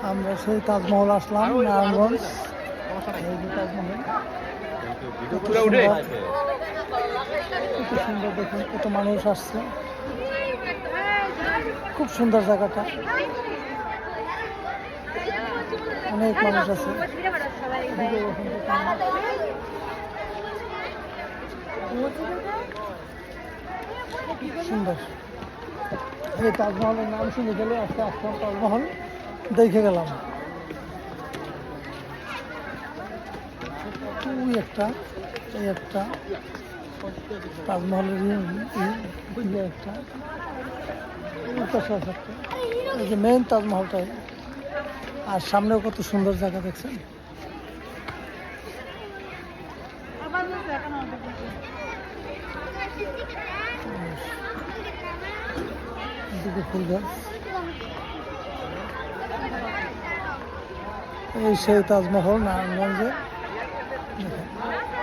আমরা সেই তাজমহল আসলাম নারায়ণগঞ্জ। এই যে তাজমহল কত সুন্দর, দেখুন কত মানুষ আসছে, খুব সুন্দর জায়গাটা, অনেক মানুষ আছে। সুন্দর এই তাজমহলের নাম শুনে গেলে আজকে আসলাম, তাজমহল দেখে গেলাম। ওই একটা, এই একটা তাজমহলের একটা, এই যে মেইন তাজমহলটাই। আর সামনেও কত সুন্দর জায়গা দেখছেন। ফুল গাছ, এই সেই তাজমহল নারায়ণগঞ্জে। দেখেন